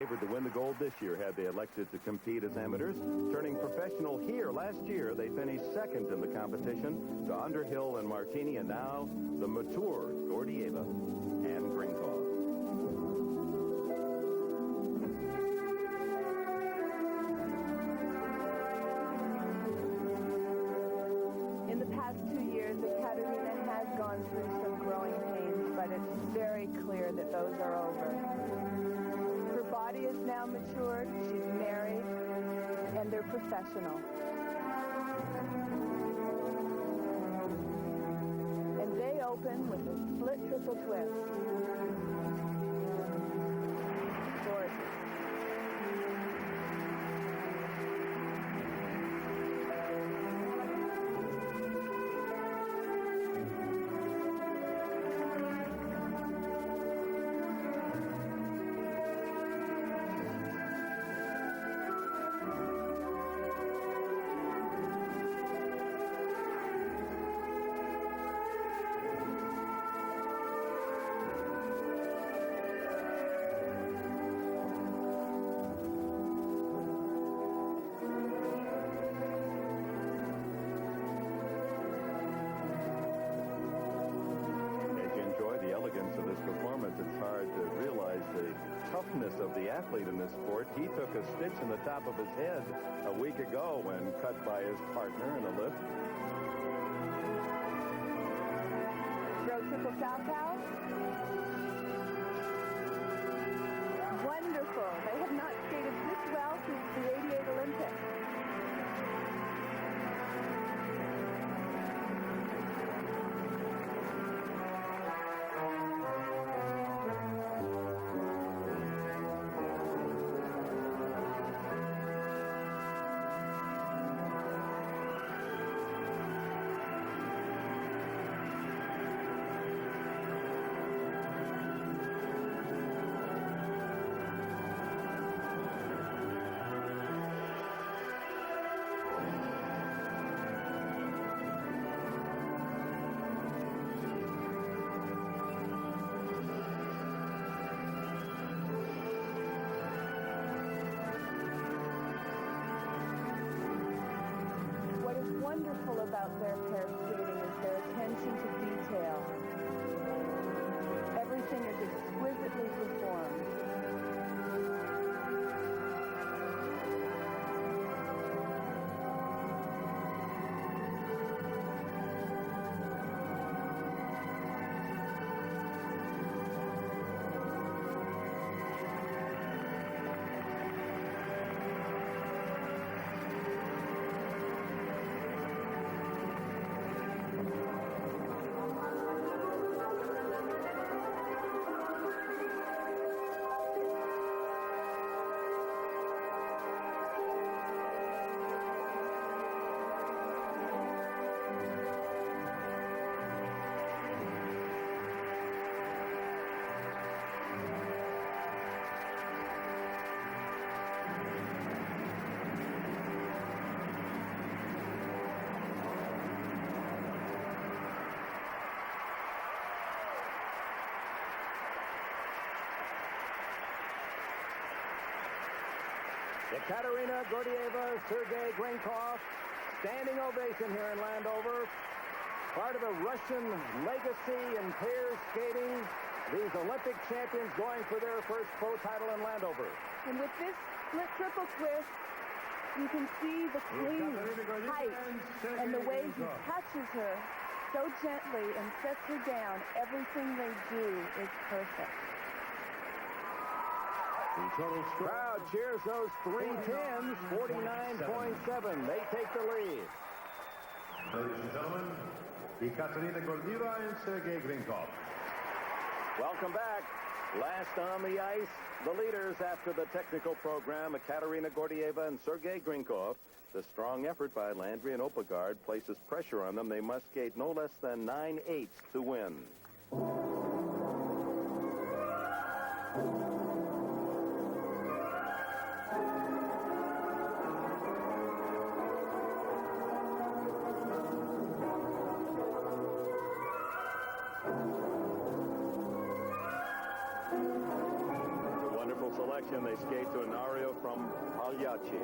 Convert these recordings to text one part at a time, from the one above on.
Favored to win the gold this year had they elected to compete as amateurs. Turning professional here last year, they finished second in the competition to Underhill and Martini, and now the mature Gordeeva and Grinkov. In the past 2 years, Ekaterina has gone through some growing pains, but it's very clear that those are over. Her body is now matured, she's married, and they're professional. And they open with a split triple twist. Gorgeous. It's hard to realize the toughness of the athlete in this sport. He took a stitch in the top of his head a week ago when cut by his partner in a lift. Throw triple southpaw. Wonderful. They have not skated this well since the '88 Olympics. Wonderful about their pair skating is their attention to detail. Everything is exquisitely performed. Ekaterina Gordeeva, Sergei Grinkov, standing ovation here in Landover. Part of the Russian legacy in pairs skating. These Olympic champions going for their first pro title in Landover. And with this split triple twist, you can see the clean height and the way he catches her so gently and sets her down. Everything they do is perfect. Crowd cheers those 310s, 49.7. They take the lead. Ladies and gentlemen, Ekaterina Gordeeva and Sergei Grinkov. Welcome back. Last on the ice, the leaders after the technical program, Ekaterina Gordeeva and Sergei Grinkov. The strong effort by Landry and Oppegaard places pressure on them. They must skate no less than 9/8 to win. selection. They skate to an aria from Pagliacci.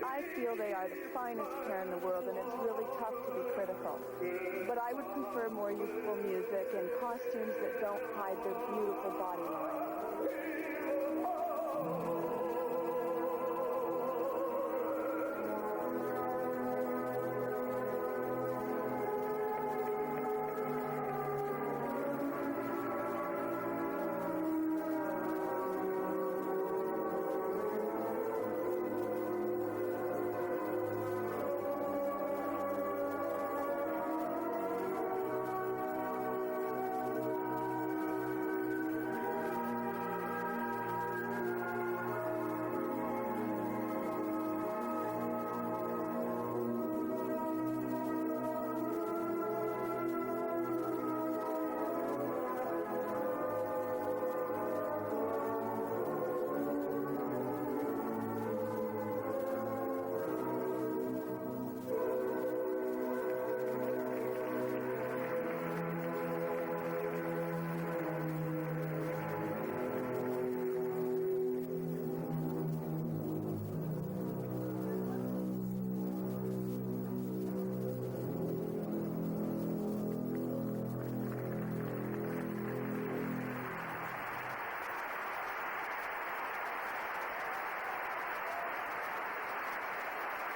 I feel they are the finest pair in the world, and it's really tough to be critical. But I would prefer more youthful music and costumes that don't hide their beautiful body lines.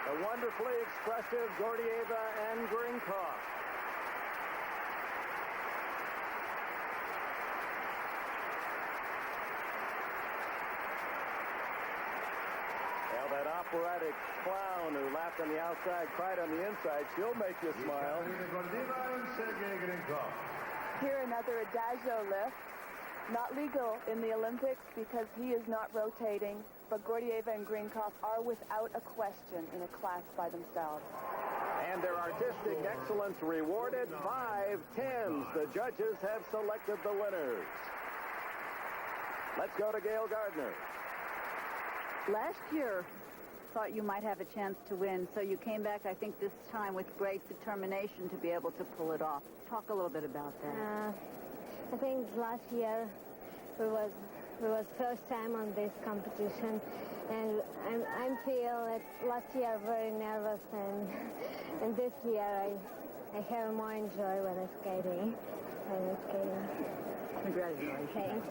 The wonderfully expressive Gordeeva and Grinkov. Well, that operatic clown who laughed on the outside, cried on the inside, she'll make you smile. Gordeeva and Sergei Grinkov. Here another adagio lift. Not legal in the Olympics because he is not rotating, but Gordeeva and Grinkov are without a question in a class by themselves. And their artistic excellence rewarded. 5 10s. The judges have selected the winners. Let's go to Gail Gardner. Last year, thought you might have a chance to win, so you came back, I think, this time with great determination to be able to pull it off. Talk a little bit about that. I think last year we was first time on this competition, and I feel that last year very nervous, and this year I have more enjoy when I'm skating. Congratulations. Thanks.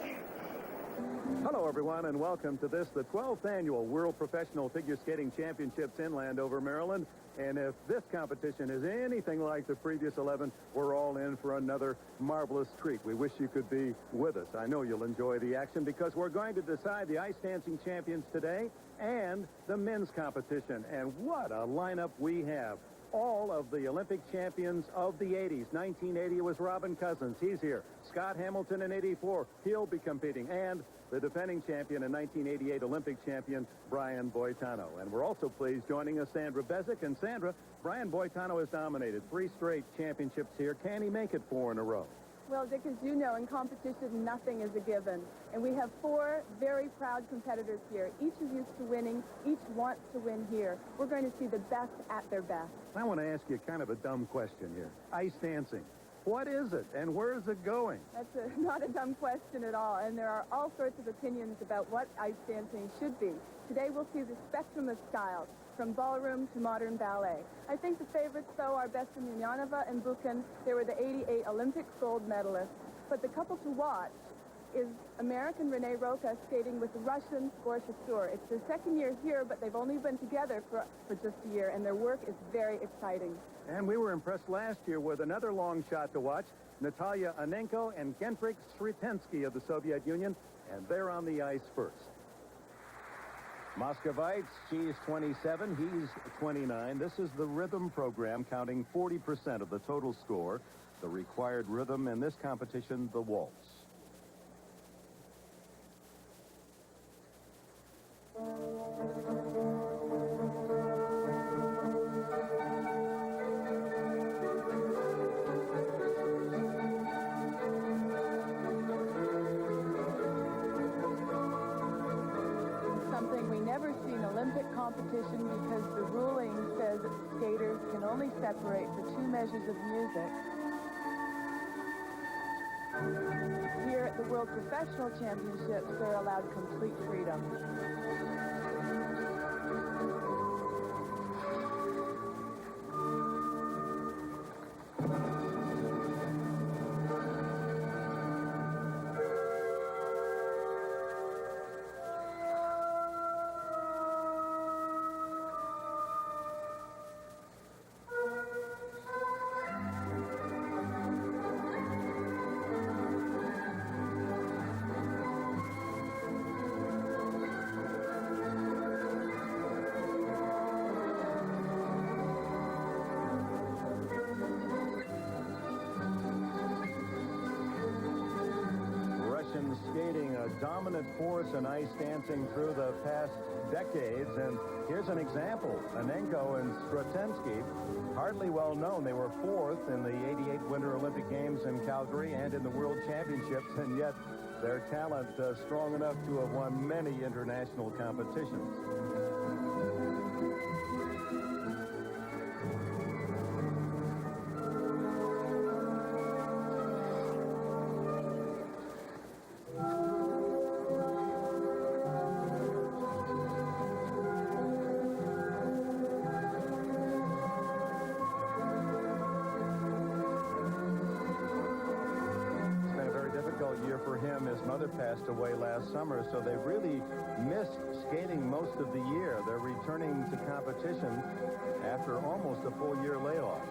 Hello, everyone, and welcome to this, the 12th annual World Professional Figure Skating Championships in Landover, Maryland. And if this competition is anything like the previous 11, we're all in for another marvelous treat. We wish you could be with us. I know you'll enjoy the action because we're going to decide the ice dancing champions today and the men's competition. And what a lineup we have. All of the Olympic champions of the 80s. 1980 was Robin Cousins. He's here. Scott Hamilton in 84. He'll be competing. And the defending champion and 1988 Olympic champion, Brian Boitano. And we're also pleased joining us, Sandra Bezic. And Sandra, Brian Boitano has dominated 3 straight championships here. Can he make it 4 in a row? Well, Dick, as you know, in competition, nothing is a given. And we have 4 very proud competitors here. Each is used to winning. Each wants to win here. We're going to see the best at their best. I want to ask you kind of a dumb question here. Ice dancing. What is it, and where is it going? That's not a dumb question at all, and there are all sorts of opinions about what ice dancing should be. Today we'll see the spectrum of styles, from ballroom to modern ballet. I think the favorites, though, are Bestemyanova and Buchan. They were the 88 Olympic gold medalists. But the couple to watch is American Renee Roca skating with Russian Gorsha Sur. It's their second year here, but they've only been together for just a year, and their work is very exciting. And we were impressed last year with another long shot to watch, Natalia Anenko and Gendrik Sretensky of the Soviet Union, and they're on the ice first. Moscovites, she's 27, he's 29. This is the rhythm program, counting 40% of the total score. The required rhythm in this competition, the waltz. Something we never see in Olympic competition because the ruling says that skaters can only separate for 2 measures of music. Here at the World Professional Championships, they're allowed complete freedom. Skating a dominant force in ice dancing through the past decades, and here's an example. Anenko and Sretensky, hardly well known. They were 4th in the 88 Winter Olympic Games in Calgary and in the World Championships, and yet their talent strong enough to have won many international competitions. Year for him. His mother passed away last summer, so they've really missed skating most of the year. They're returning to competition after almost a full year layoff.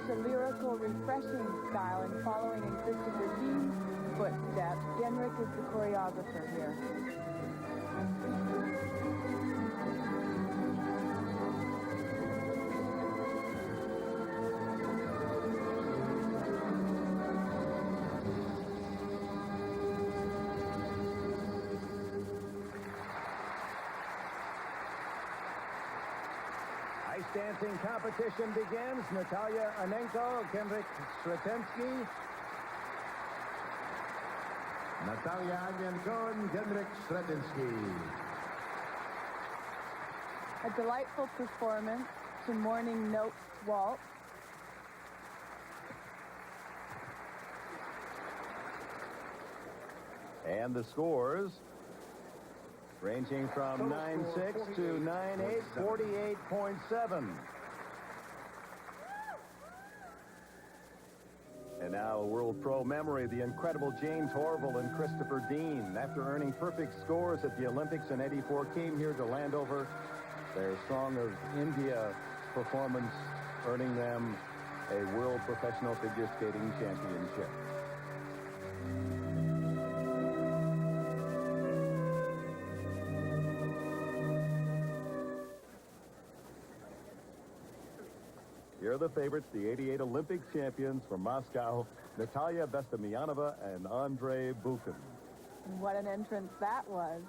A lyrical, refreshing style, and following in Christopher Dean's footsteps, Gendrik is the choreographer here. Ice dancing competition begins. Natalia Anenko, Kendrick Sretensky. Natalia Anenko and Kendrick Sretensky. A delightful performance to Morning Notes Waltz. And the scores ranging from 9-6 to 9-8, 48.7. And now a World Pro memory, the incredible James Horville and Christopher Dean, after earning perfect scores at the Olympics in '84, came here to Landover. Their Song of India performance earning them a World Professional Figure Skating Championship. Here are the favorites, the '88 Olympic champions from Moscow, Natalia Bestemianova and Andrei Bukin. What an entrance that was.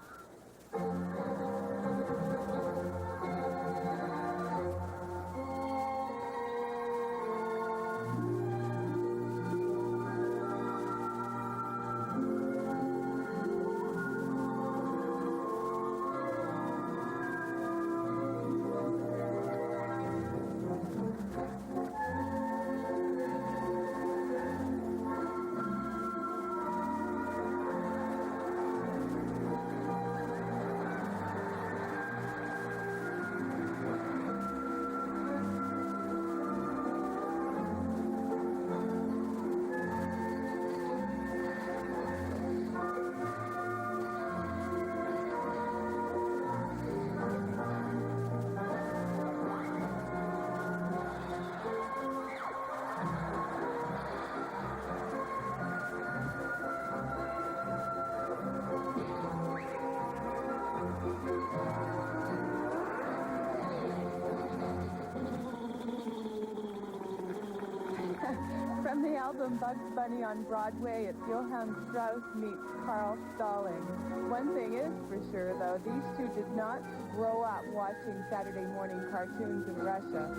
From the album Bugs Bunny on Broadway, it's Johann Strauss meets Carl Stalling. One thing is for sure, though, these two did not grow up watching Saturday morning cartoons in Russia.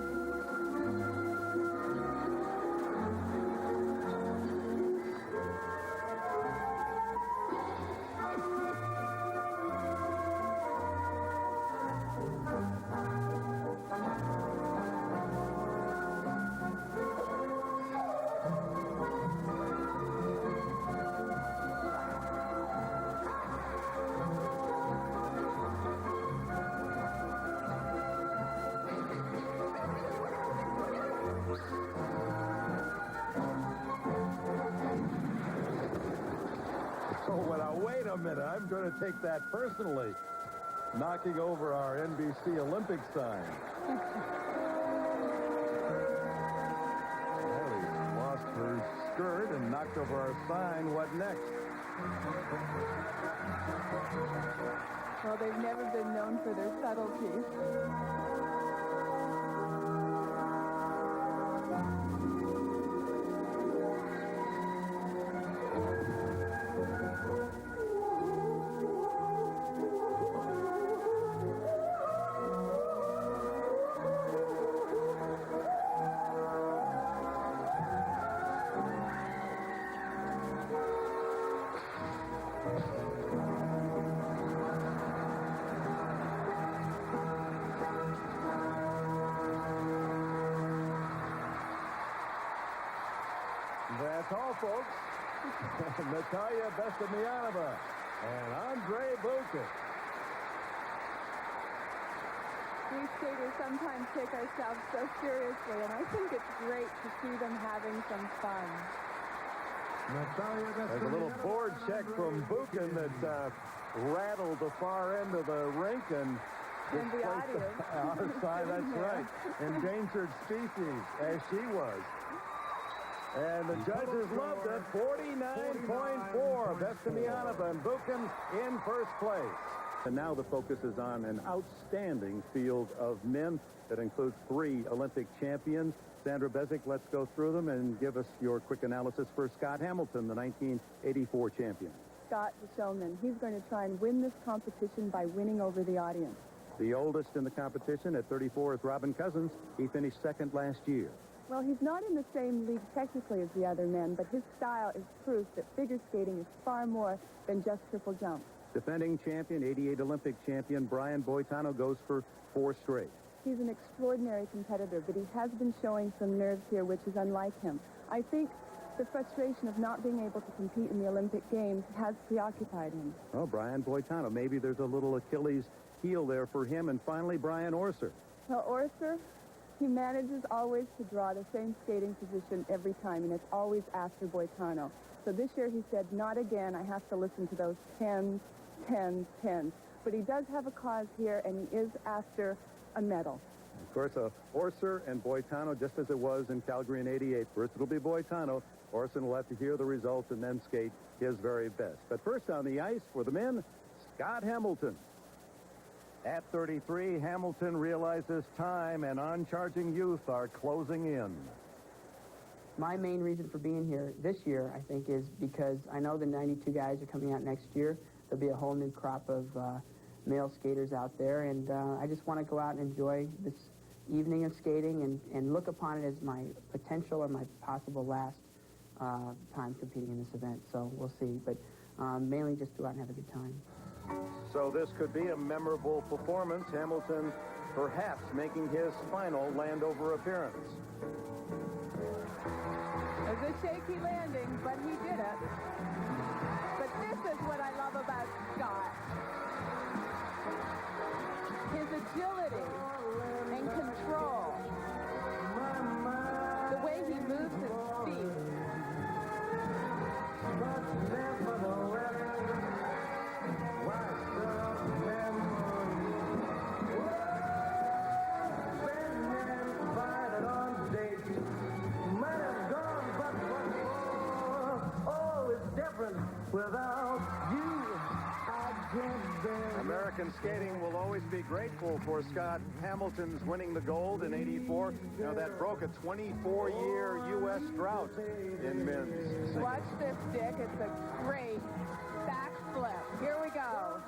Oh, well, wait a minute. I'm going to take that personally. Knocking over our NBC Olympic sign. Ellie lost her skirt and knocked over our sign. What next? Well, they've never been known for their subtleties. That's all, folks. Natalia Bestemianova and Andrei Bukin. We skaters sometimes take ourselves so seriously, and I think it's great to see them having some fun. There's a little board check from Bukin that rattled the far end of the rink and the audience. Our side, that's right. Endangered species, as she was. And the judges loved it. 49.4. Bestemianova and Bukin in first place. And now the focus is on an outstanding field of men that includes 3 Olympic champions. Sandra Bezic, let's go through them and give us your quick analysis for Scott Hamilton, the 1984 champion. Scott the showman, he's going to try and win this competition by winning over the audience. The oldest in the competition at 34 is Robin Cousins. He finished second last year. Well, he's not in the same league technically as the other men, but his style is proof that figure skating is far more than just triple jump. Defending champion, 88 Olympic champion Brian Boitano goes for 4 straight. He's an extraordinary competitor, but he has been showing some nerves here, which is unlike him. I think the frustration of not being able to compete in the Olympic Games has preoccupied him. Oh, Brian Boitano. Maybe there's a little Achilles heel there for him. And finally, Brian Orser. Well, Orser, he manages always to draw the same skating position every time, and it's always after Boitano. So this year he said, not again. I have to listen to those 10s, 10s, 10s. But he does have a cause here, and he is after a medal. Of course, Orser and Boitano, just as it was in Calgary in '88. First it'll be Boitano. Orson will have to hear the results and then skate his very best. But first on the ice for the men, Scott Hamilton. At 33, Hamilton realizes time and uncharging youth are closing in. My main reason for being here this year, I think, is because I know the 92 guys are coming out next year. There'll be a whole new crop of male skaters out there, and I just want to go out and enjoy this evening of skating and look upon it as my potential or my possible last time competing in this event. So we'll see, but mainly just go out and have a good time. So this could be a memorable performance. Hamilton perhaps making his final Landover appearance. It was a shaky landing, but he did it. But this is what I love about Scott. His agility and control. The way he moves his feet. Without you, I can't bear. American skating will always be grateful for Scott Hamilton's winning the gold in '84. You know, that broke a 24-year U.S. drought in men's. Watch this, Dick. It's a great backflip. Here we go.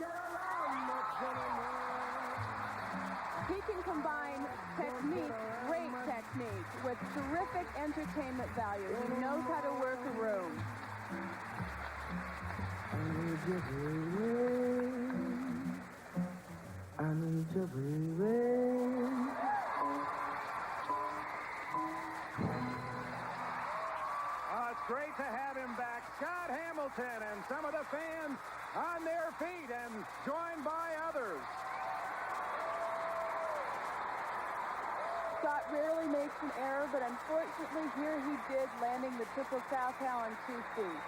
He can combine technique, great technique, with terrific entertainment value. He knows how to work a room. I need you, baby. Oh, it's great to have him back. Scott Hamilton and some of the fans on their feet and joined by others. Scott rarely makes an error, but unfortunately here he did, landing the triple southpaw on 2 feet.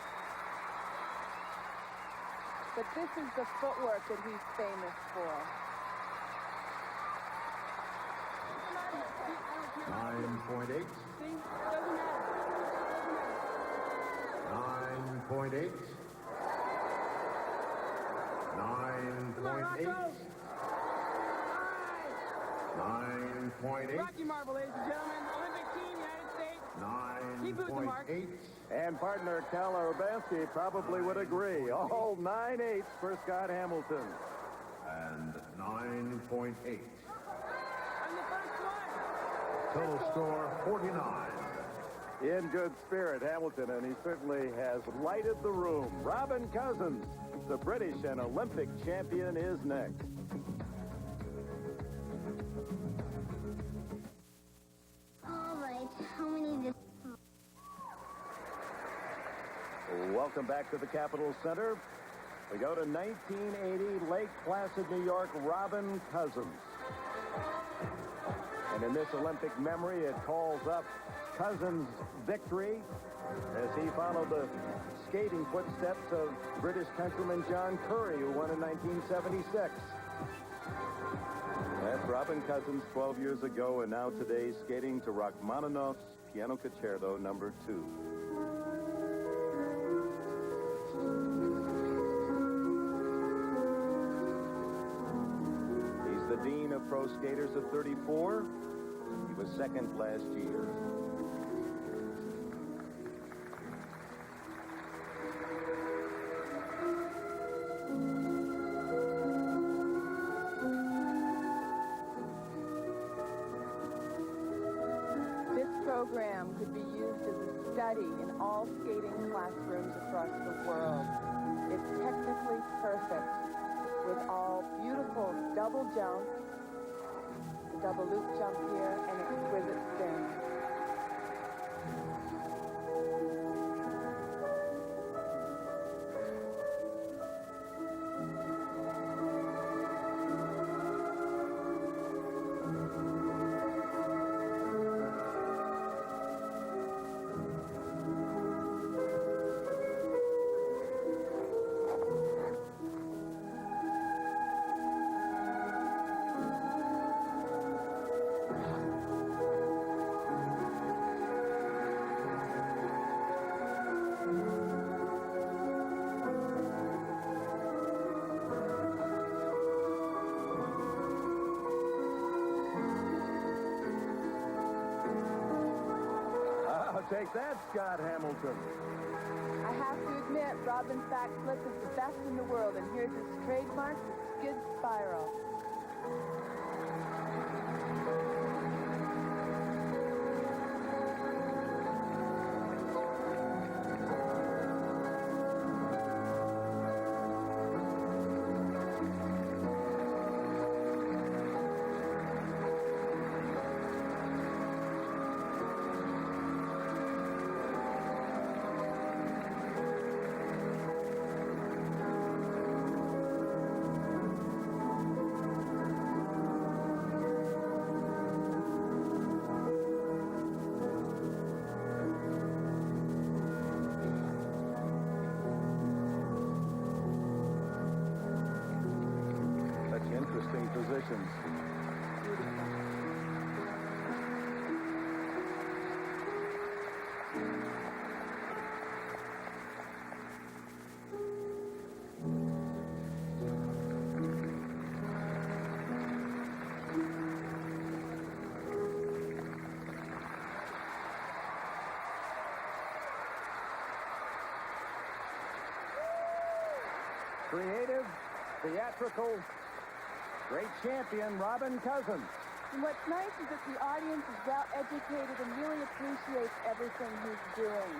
But this is the footwork that he's famous for. 9.8. 9.8. 9.8. 9.8. Rocky Marble, ladies and gentlemen. Olympic team, United States. Keep moving, Mark. 9.8. And partner Cal Urbanski probably would agree. All 9/8 for Scott Hamilton. And 9.8. I'm the first one. Total score 49. In good spirit, Hamilton, and he certainly has lighted the room. Robin Cousins, the British and Olympic champion, is next. All right, how many this? Welcome back to the Capitol Center. We go to 1980, Lake Placid, New York, Robin Cousins. And in this Olympic memory, it calls up Cousins' victory as he followed the skating footsteps of British countryman John Curry, who won in 1976. That's Robin Cousins 12 years ago, and now today skating to Rachmaninoff's Piano Concerto No. 2. He's the dean of pro skaters at 34. He was second last year. program could be used as a study in all skating classrooms across the world. It's technically perfect with all beautiful double jumps, a double loop jump here, and exquisite spin. Take that, Scott Hamilton. I have to admit, Robin's backflip is the best in the world, and here's his trademark skid spiral. Interesting positions. Creative, theatrical, great champion, Robin Cousins. And what's nice is that the audience is well educated and really appreciates everything he's doing.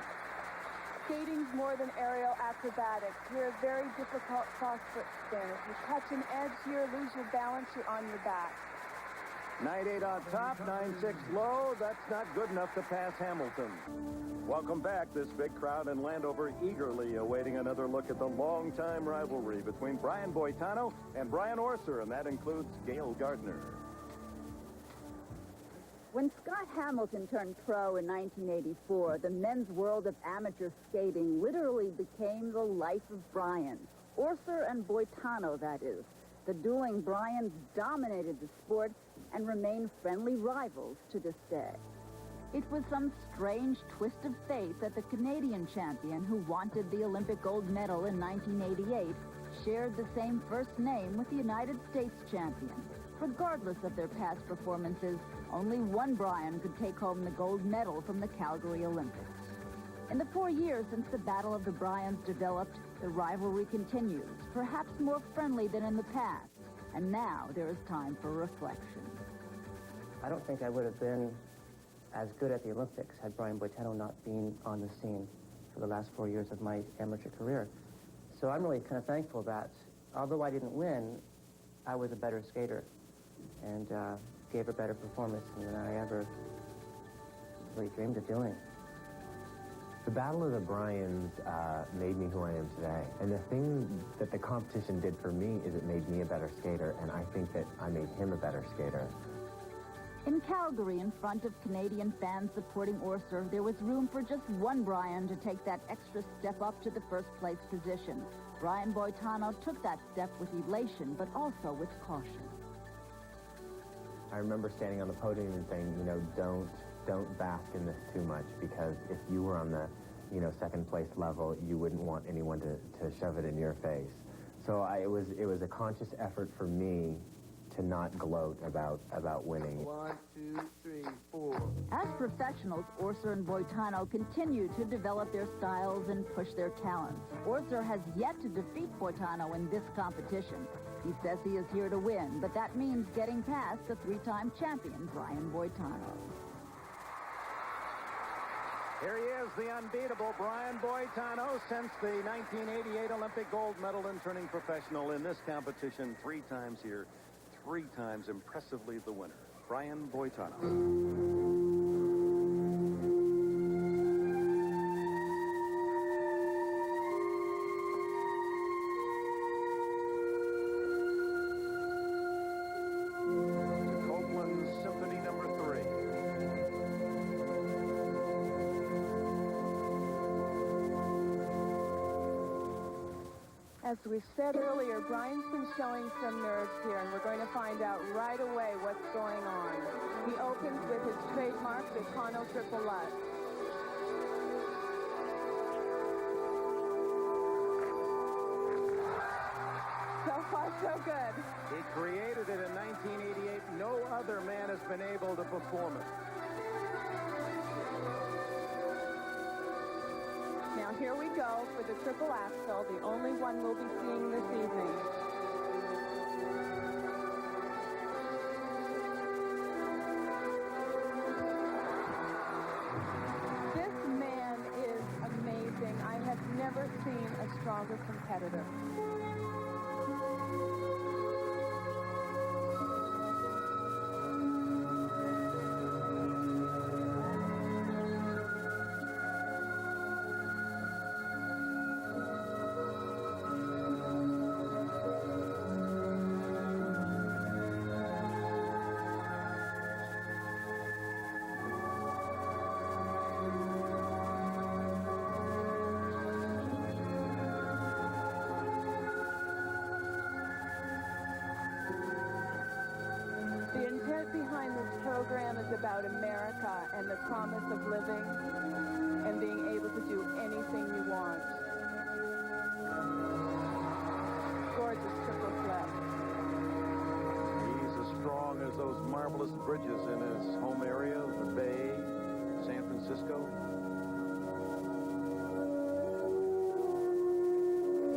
Skating's more than aerial acrobatics. You're a very difficult cross-foot spin. If you touch an edge here, lose your balance, you're on your back. 9-8 on top, 9-6 low. That's not good enough to pass Hamilton. Welcome back. This big crowd in Landover eagerly awaiting another look at the long-time rivalry between Brian Boitano and Brian Orser, and that includes Gail Gardner. When Scott Hamilton turned pro in 1984, the men's world of amateur skating literally became the life of Brian. Orser and Boitano, that is. The dueling Bryans dominated the sport and remain friendly rivals to this day. It was some strange twist of fate that the Canadian champion who wanted the Olympic gold medal in 1988 shared the same first name with the United States champion. Regardless of their past performances, only one Brian could take home the gold medal from the Calgary Olympics. In the 4 years since the Battle of the Bryans developed, the rivalry continues, perhaps more friendly than in the past. And now there is time for reflection. I don't think I would have been as good at the Olympics had Brian Boitano not been on the scene for the last 4 years of my amateur career. So I'm really kind of thankful that, although I didn't win, I was a better skater and gave a better performance than I ever really dreamed of doing. The Battle of the Bryans made me who I am today. And the thing that the competition did for me is it made me a better skater, and I think that I made him a better skater. In Calgary, in front of Canadian fans supporting Orser, there was room for just one Brian to take that extra step up to the first-place position. Brian Boitano took that step with elation, but also with caution. I remember standing on the podium and saying, you know, don't bask in this too much, because if you were on the, second-place level, you wouldn't want anyone to shove it in your face. So it was a conscious effort for me to not gloat about winning. 1, 2, 3, 4. As professionals, Orser and Boitano continue to develop their styles and push their talents. Orser has yet to defeat Boitano in this competition. He says he is here to win, but that means getting past the three-time champion, Brian Boitano. Here he is, the unbeatable Brian Boitano, since the 1988 Olympic gold medal and turning professional in this competition 3 times here, 3 times impressively the winner, Brian Boitano. As we said earlier, Brian's been showing some nerves here, and we're going to find out right away what's going on. He opens with his trademark Boitano triple lutz. So far, so good. He created it in 1988. No other man has been able to perform it. Now here we go for the triple axel, the only one we'll be seeing this evening. This man is amazing. I have never seen a stronger competitor. The intent behind this program is about America and the promise of living and being able to do anything you want. Gorgeous triple flip. He's as strong as those marvelous bridges in his home area, the Bay, San Francisco.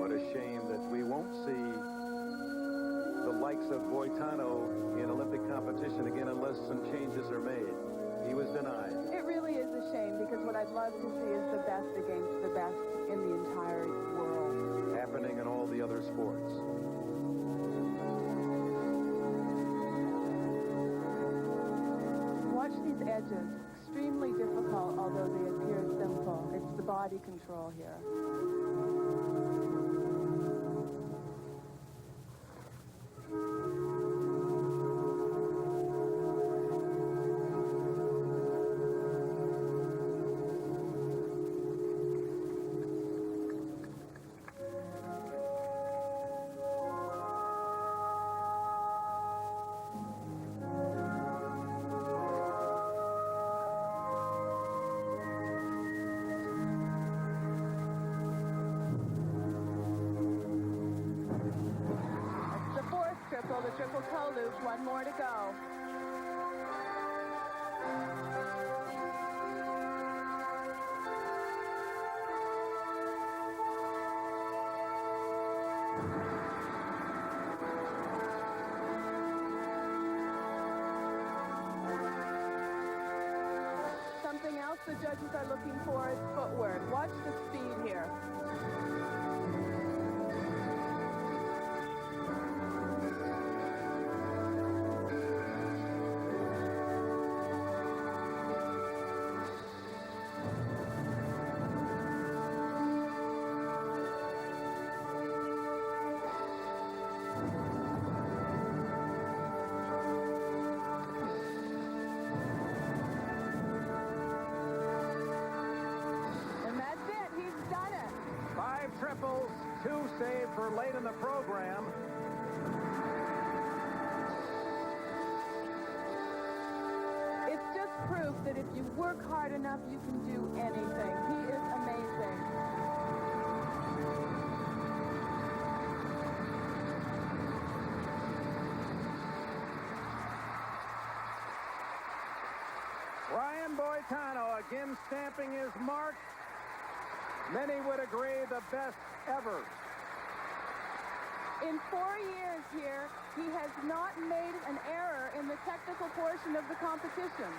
What a shame that we won't see the likes of Boitano in Olympic competition again unless some changes are made. He was denied. It really is a shame, because what I'd love to see is the best against the best in the entire world. Happening in all the other sports. Watch these edges. Extremely difficult, although they appear simple. It's the body control here. The triple toe loop, one more to go. Something else the judges are looking for is footwork. Watch the speed here. Triples, 2 saved for late in the program. It's just proof that if you work hard enough, you can do anything. He is amazing. Brian Boitano again stamping his mark. Many would agree the best ever. In 4 years here, he has not made an error in the technical portion of the competition.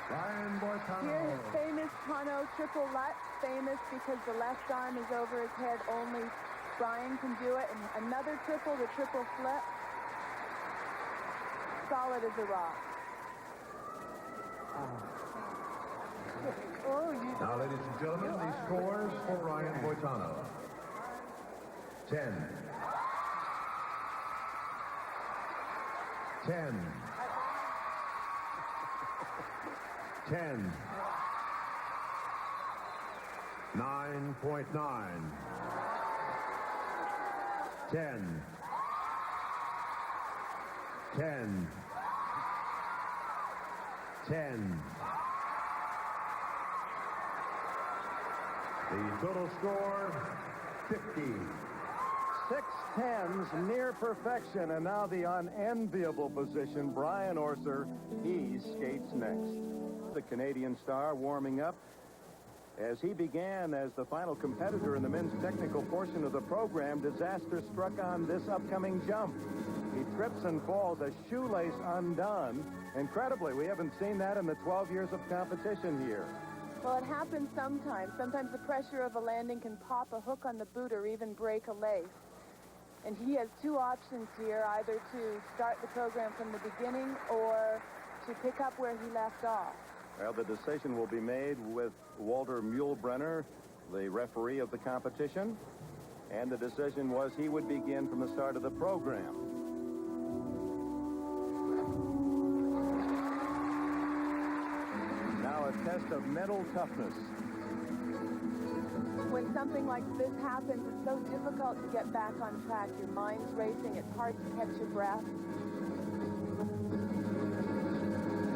Brian Boitano. Here, his famous Tano triple Lutz, famous because the left arm is over his head. Only Brian can do it. And another triple, the triple flip. Solid as a rock. Oh, Now, ladies and gentlemen, the scores for Brian Boitano. 10. 10. 10. 9.9. 10. 10. 10. The total score, 50. 6 tens, near perfection, and now the unenviable position. Brian Orser, he skates next. The Canadian star warming up as he began as the final competitor in the men's technical portion of the program. Disaster struck on this upcoming jump. He trips and falls, a shoelace undone. Incredibly, we haven't seen that in the 12 years of competition here. well, it happens sometimes. Sometimes the pressure of a landing can pop a hook on the boot or even break a lace. And he has two options here, either to start the program from the beginning or to pick up where he left off. Well, the decision will be made with Walter Muehlbrenner, the referee of the competition. And the decision was he would begin from the start of the program. Now a test of mental toughness. When something like this happens, it's so difficult to get back on track. Your mind's racing. It's hard to catch your breath.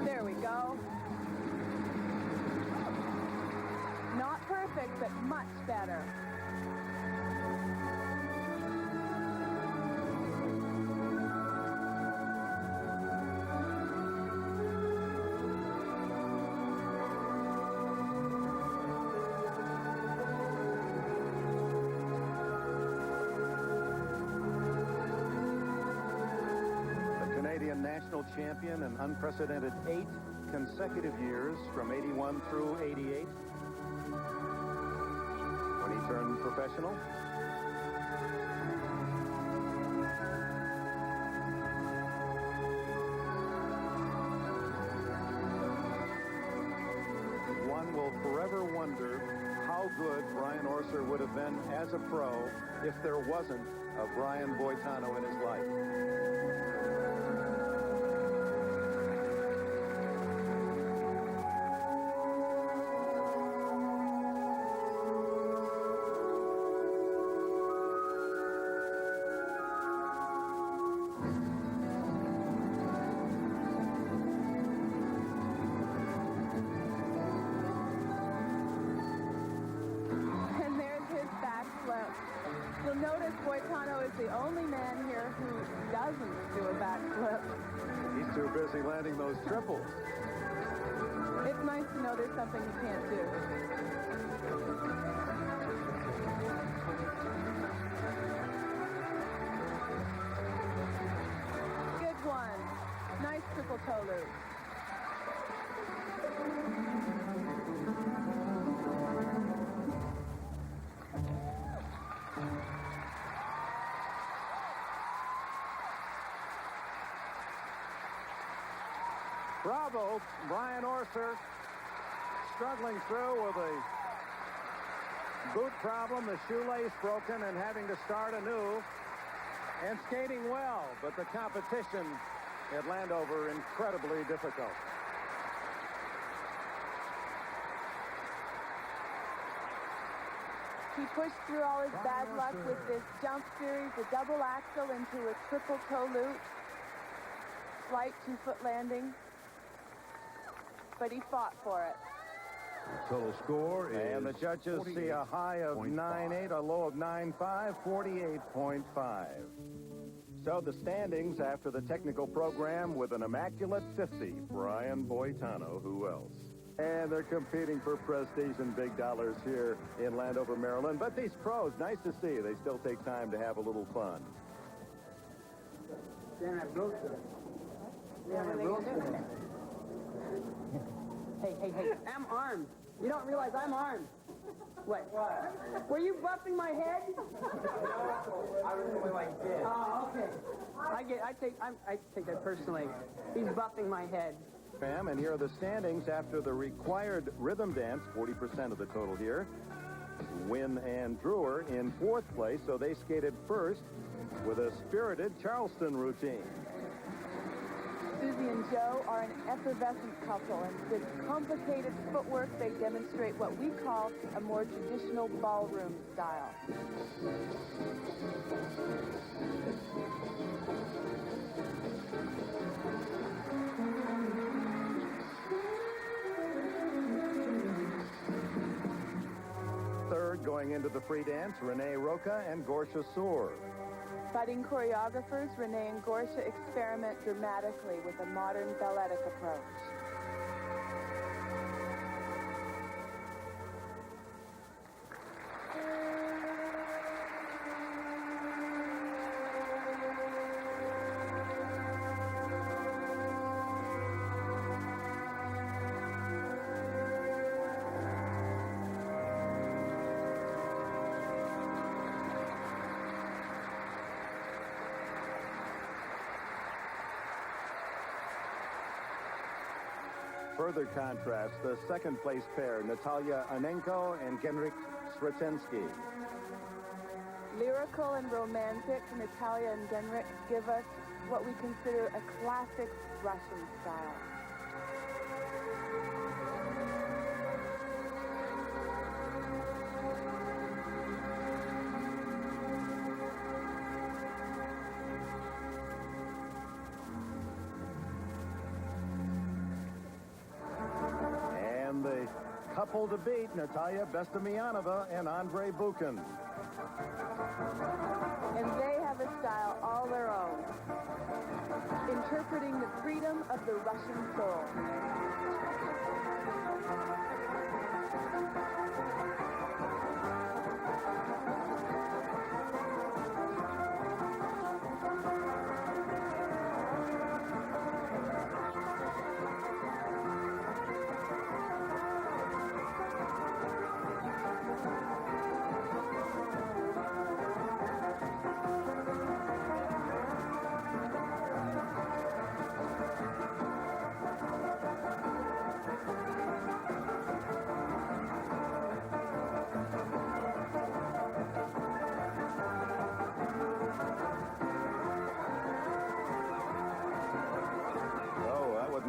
There we go. Not perfect, but much better. National champion in unprecedented 8 consecutive years from 81 through 88 when he turned professional. One will forever wonder how good Brian Orser would have been as a pro if there wasn't a Brian Boitano in his life. You'll notice Boitano is the only man here who doesn't do a backflip. He's too busy landing those triples. It's nice to know there's something he can't do. Good one. Nice triple toe loop. Bravo, Brian Orser struggling through with a boot problem, the shoelace broken, and having to start anew, and skating well, but the competition at Landover incredibly difficult. He pushed through all his bad luck with this jump series, a double axel into a triple toe loop, slight 2-foot landing. But he fought for it. Total score is... And the judges see a high of 9.8, a low of 9.5, 48.5. So the standings after the technical program with an immaculate 50, Brian Boitano, who else? And they're competing for prestige and big dollars here in Landover, Maryland. But these pros, nice to see, they still take time to have a little fun. Hey, I'm armed. You don't realize I'm armed. What? Were you buffing my head? I was going like this. Oh, okay. I take that personally. He's buffing my head. Pam, and here are the standings after the required rhythm dance, 40% of the total here. Wynn and Drewer in 4th place, so they skated first with a spirited Charleston routine. Susie and Joe are an effervescent couple, and with complicated footwork, they demonstrate what we call a more traditional ballroom style. Third, going into the free dance, Renee Roca and Gorsha Soor. Budding choreographers, Renee and Gorsha experiment dramatically with a modern balletic approach. Further contrast, the second place pair, Natalia Anenko and Genrik Sretensky. Lyrical and romantic, Natalia and Genrik give us what we consider a classic Russian style. Couple to beat, Natalia Bestemianova and Andrei Bukin. And they have a style all their own, interpreting the freedom of the Russian soul.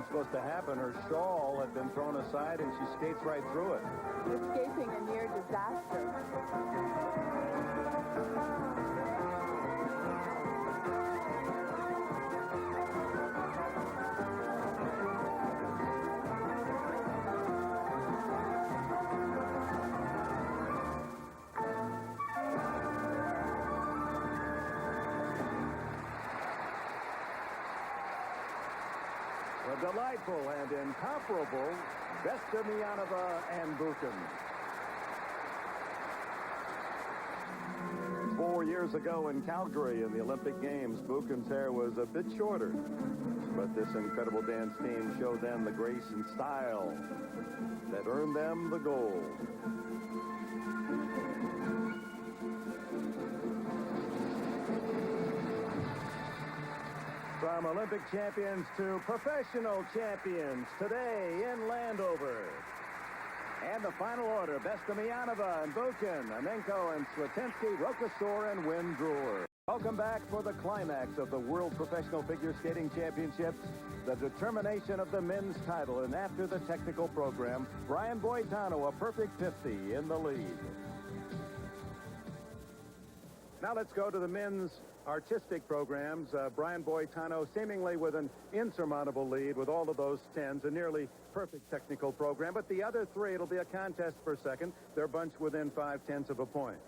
Supposed to happen. Her shawl had been thrown aside and she skates right through it. Escaping a near disaster. The delightful and incomparable Bestemianova and Bukin. 4 years ago in Calgary in the Olympic Games, Bukin's hair was a bit shorter. But this incredible dance team showed them the grace and style that earned them the gold. From Olympic champions to professional champions today in Landover. And the final order, Bestemianova and Bukin, Anenko and Sletensky, Rokasor and Wynn Drewer. Welcome back for the climax of the World Professional Figure Skating Championships, the determination of the men's title. And after the technical program, Brian Boitano, a perfect 50 in the lead. Now let's go to the men's artistic programs. Brian Boitano seemingly with an insurmountable lead with all of those 10s, a nearly perfect technical program. But the other three, it'll be a contest for second. They're bunched within 5/10 of a point.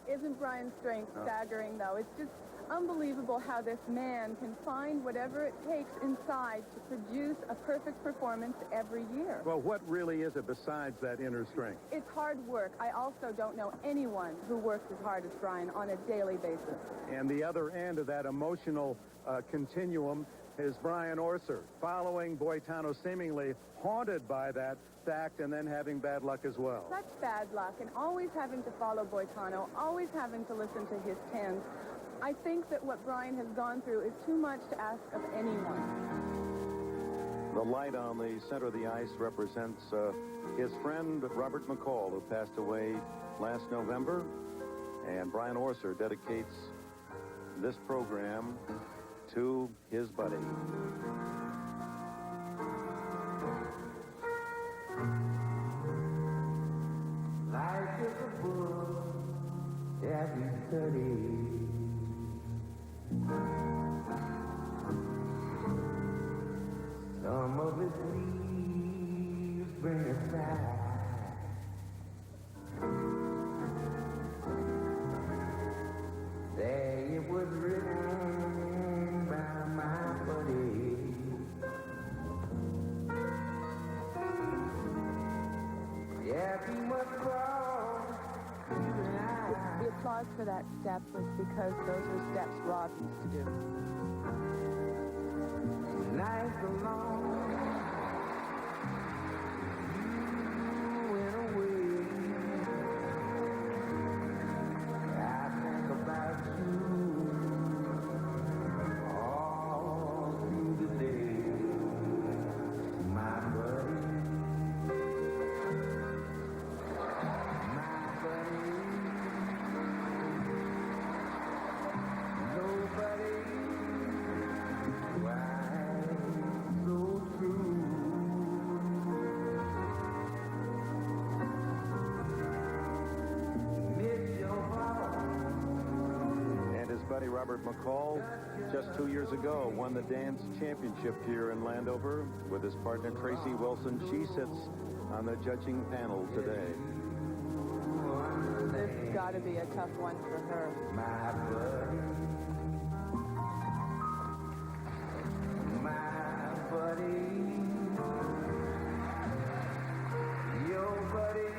Isn't Brian's strength staggering, though? It's just unbelievable how this man can find whatever it takes inside to produce a perfect performance every year. Well, what really is it besides that inner strength? It's hard work. I also don't know anyone who works as hard as Brian on a daily basis. And the other end of that emotional continuum, is Brian Orser, following Boitano, seemingly haunted by that fact and then having bad luck as well. Such bad luck, and always having to follow Boitano, always having to listen to his tens. I think that what Brian has gone through is too much to ask of anyone. The light on the center of the ice represents his friend Robert McCall, who passed away last November. And Brian Orser dedicates this program to his buddy. Life is a book that we study. Some of its leaves bring us back. Say it was written by my buddy. Yes, he must cross the line. The applause for that step was because those were steps Rob used to do. Nights alone, you went away. I think about you all through the day, my buddy, my buddy. Nobody quite so true. Miss your heart. And his buddy Robert McCall, just 2 years ago, won the dance championship here in Landover with his partner Tracy Wilson. She sits on the judging panel today. This has got to be a tough one for her. My buddy, my buddy, your buddy,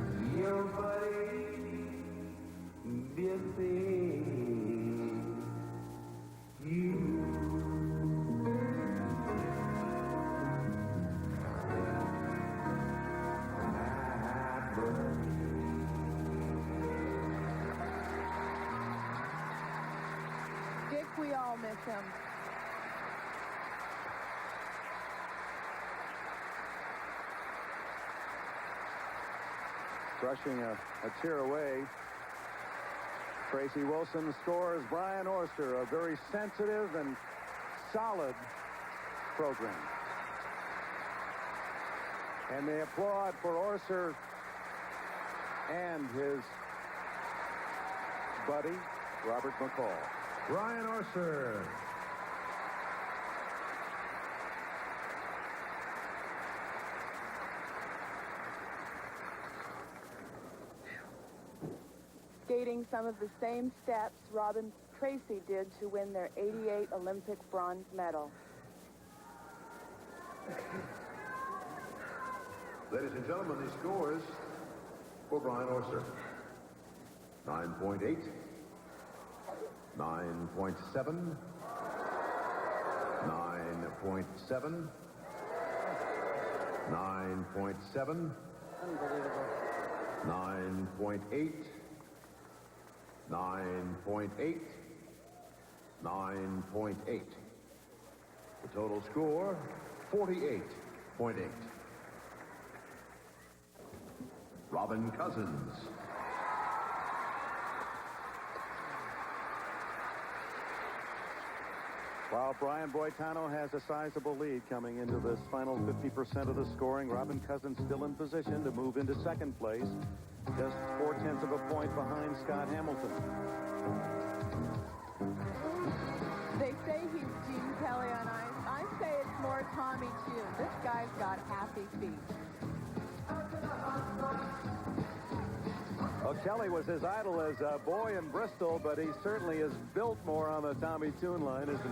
your buddy, Dick, we all miss him. Brushing a tear away, Tracy Wilson scores Brian Orser, a very sensitive and solid program. And they applaud for Orser and his buddy, Robert McCall. Brian Orser. Skating some of the same steps Robin Tracy did to win their '88 Olympic bronze medal. Ladies and gentlemen, the scores for Brian Orser. 9.8, 9.7, 9.7, 9.7, 9.8, 9.8, 9.8. The total score, 48.8. Robin Cousins. While Brian Boitano has a sizable lead coming into this final 50% of the scoring, Robin Cousins still in position to move into second place, just 0.4 of a point behind Scott Hamilton. They say he's Gene Kelly on ice. I say it's more Tommy Tune. This guy's got happy feet. Well, Kelly was his idol as a boy in Bristol, but he certainly is built more on the Tommy Tune line, isn't he?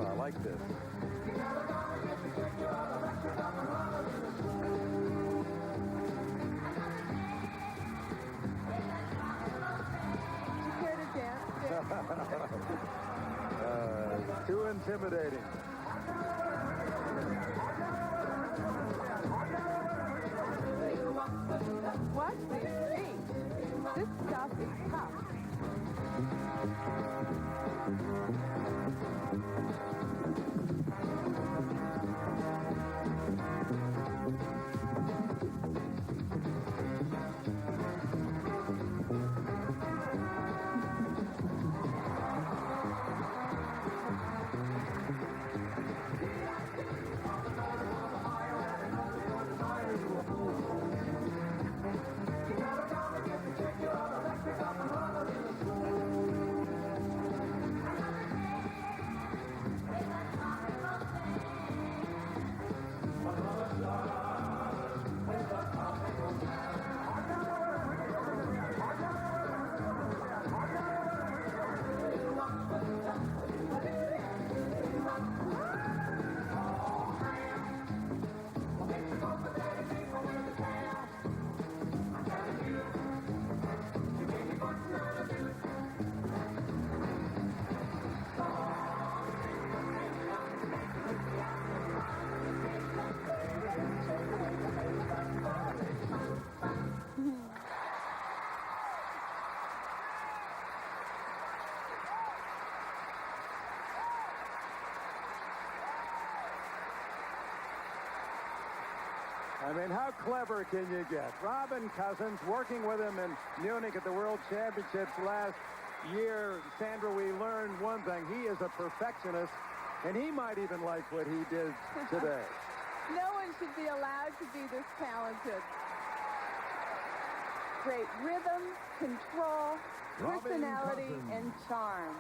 I like this. You care to dance? Too intimidating. Watch these feet. This stuff is tough. I mean, how clever can you get? Robin Cousins working with him in Munich at the World Championships last year. Sandra, we learned one thing. He is a perfectionist, and he might even like what he did today. No one should be allowed to be this talented. Great rhythm, control, personality, and charm.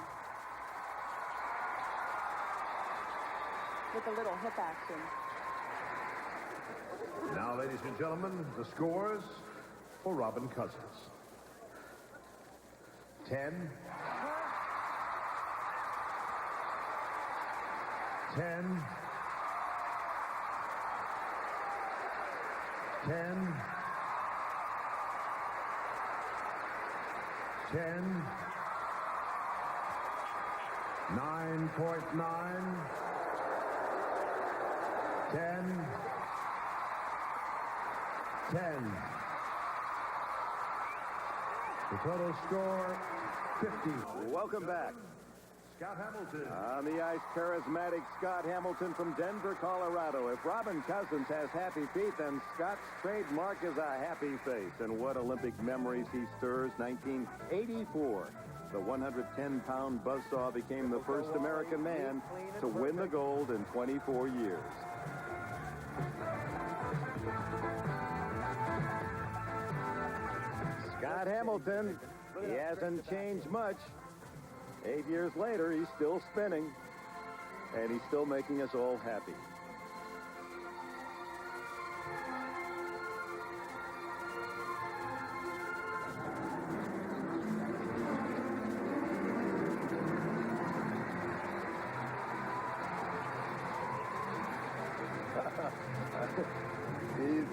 With a little hip action. Now, ladies and gentlemen, the scores for Robin Cousins. 10. 10. 10. 10. 9.9. 10. 10. The total score, 50. Welcome back. Scott Hamilton. On the ice, charismatic Scott Hamilton from Denver, Colorado. If Robin Cousins has happy feet, then Scott's trademark is a happy face. And what Olympic memories he stirs. 1984. The 110-pound buzzsaw became the first American man to win the gold in 24 years. Scott Hamilton, he hasn't changed much. 8 years later, he's still spinning, and he's still making us all happy.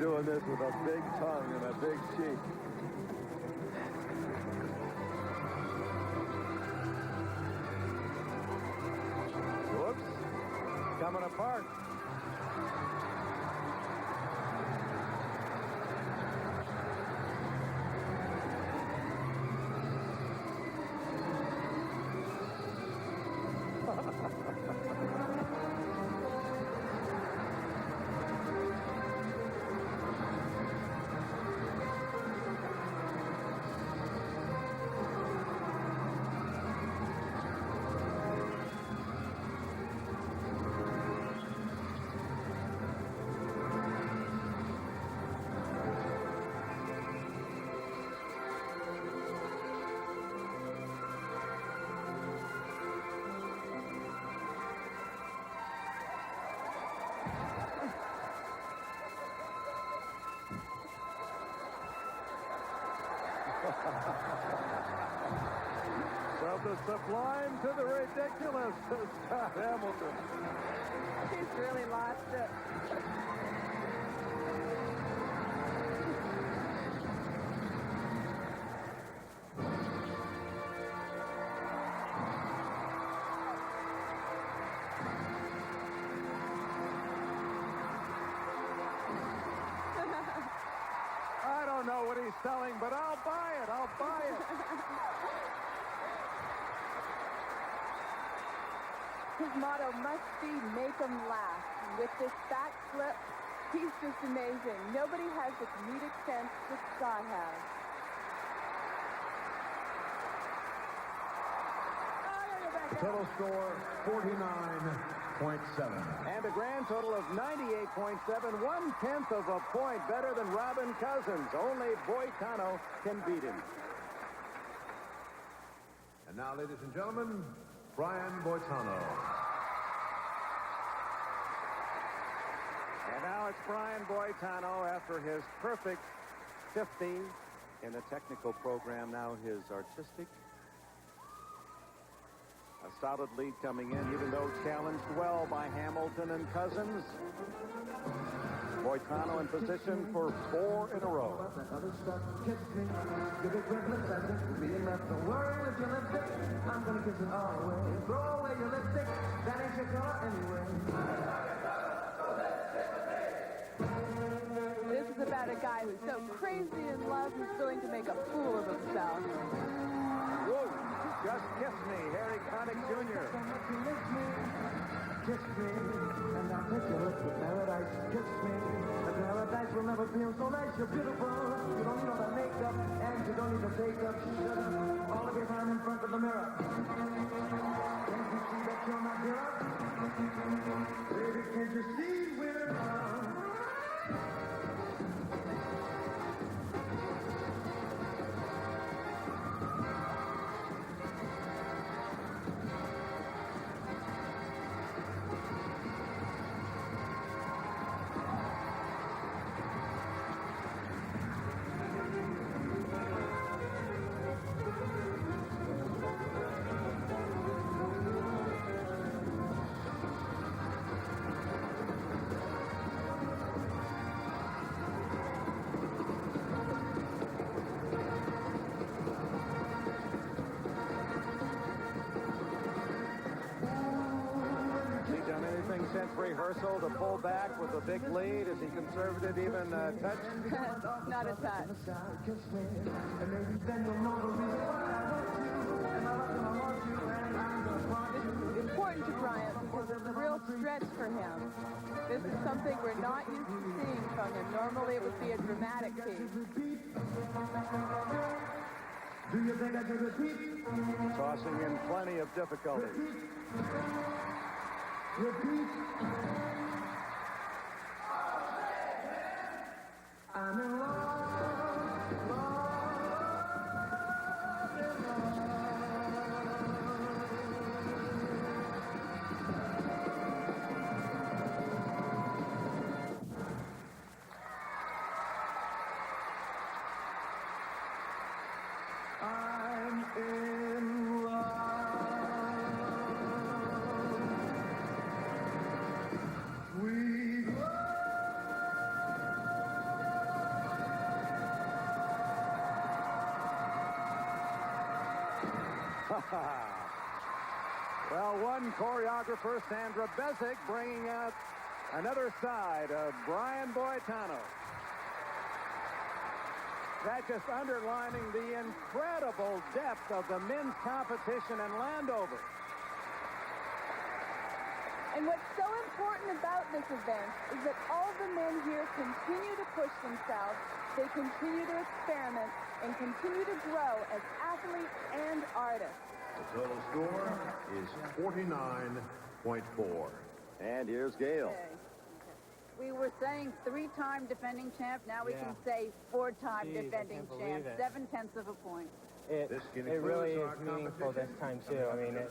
doing this with a big tongue and a big cheek. Whoops. Coming apart. From the sublime to the ridiculous, Scott Hamilton. He's really lost it. I don't know what he's selling, but I'll buy it. I'll buy it. His motto must be make 'em laugh. With this back flip, he's just amazing. Nobody has the comedic sense that Scott has. Total score 49.7. And a grand total of 98.7, 1/10 of a point better than Robin Cousins. Only Boitano can beat him. And now, ladies and gentlemen, Brian Boitano. And now it's Brian Boitano after his perfect 50 in the technical program. Now his artistic. A solid lead coming in, even though challenged well by Hamilton and Cousins. Boitano in position for 4 in a row. This is about a guy who's so crazy in love he's willing to make a fool of himself. Whoa, just kiss me, Harry Connick Jr. Kiss me, and I'll take you to paradise. Kiss me, the paradise will never feel so nice. You're beautiful. You don't need all that makeup, and you don't need the makeup. All of your time in front of the mirror. Can't you see that you're not here? Baby, can't you see we're wrong? Since rehearsal to pull back with a big lead. Is he conservative even touch? Not a touch. It's important to Bryant because it's a real stretch for him. This is something we're not used to seeing from him. Normally it would be a dramatic piece. Do you think I should repeat? Tossing in plenty of difficulties. Repeat. I'm in love. I'm in love. Well, one choreographer, Sandra Bezic, bringing out another side of Brian Boitano. That just underlining the incredible depth of the men's competition in Landover. And what's so important about this event is that all the men here continue to push themselves, they continue to experiment, and continue to grow as athletes and artists. The total score is 49.4. And here's Gail. Okay. We were saying three-time defending champ. Now we can say four-time Jeez, defending champ. 7/10 of a point. It really is meaningful this time, too. I mean, it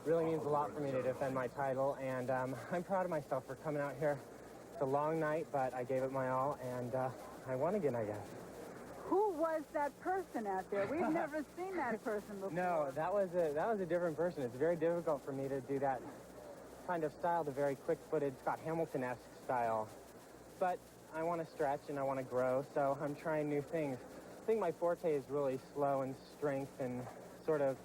really means a lot for me to defend my title, and I'm proud of myself for coming out here. It's a long night, but I gave it my all, and I won again, I guess. Who was that person out there? We've never seen that person before. No, that was a different person. It's very difficult for me to do that kind of style, the very quick-footed Scott Hamilton-esque style. But I want to stretch and I want to grow, so I'm trying new things. I think my forte is really slow and strength and sort of,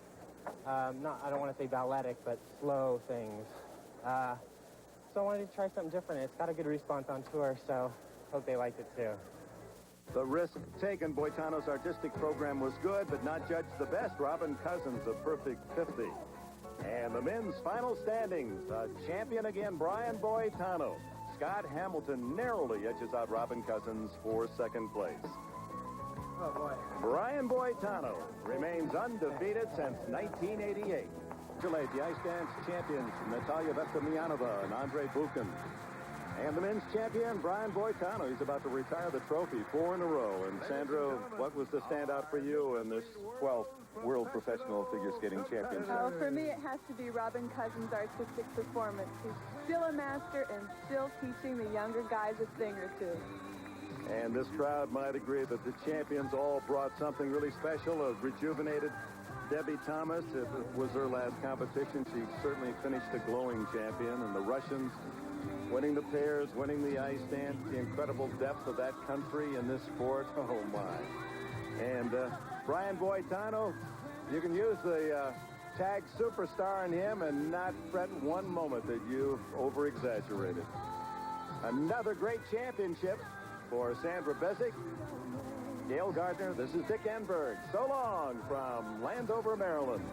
I don't want to say balletic, but slow things. So I wanted to try something different. It's got a good response on tour, so hope they liked it too. The risk taken. Boitano's artistic program was good, but not judged the best. Robin Cousins, a perfect 50. And the men's final standings. Champion again, Brian Boitano. Scott Hamilton narrowly edges out Robin Cousins for second place. Oh, boy. Brian Boitano remains undefeated since 1988. Chile, the ice dance champions, Natalia Vestamianova and Andre Buchan. And the men's champion, Brian Boitano. He's about to retire the trophy 4 in a row. And Sandra, what was the standout for you in this 12th World Professional Figure Skating Championship? Oh, for me, it has to be Robin Cousins' artistic performance. He's still a master and still teaching the younger guys a thing or two. And this crowd might agree that the champions all brought something really special. A rejuvenated Debbie Thomas. If it was her last competition, she certainly finished a glowing champion. And the Russians winning the pairs, winning the ice dance, the incredible depth of that country in this sport. Oh, my. And Brian Boitano, you can use the tag superstar on him and not fret one moment that you've over-exaggerated. Another great championship for Sandra Bezic. Gail Gardner, this is Dick Enberg. So long from Landover, Maryland.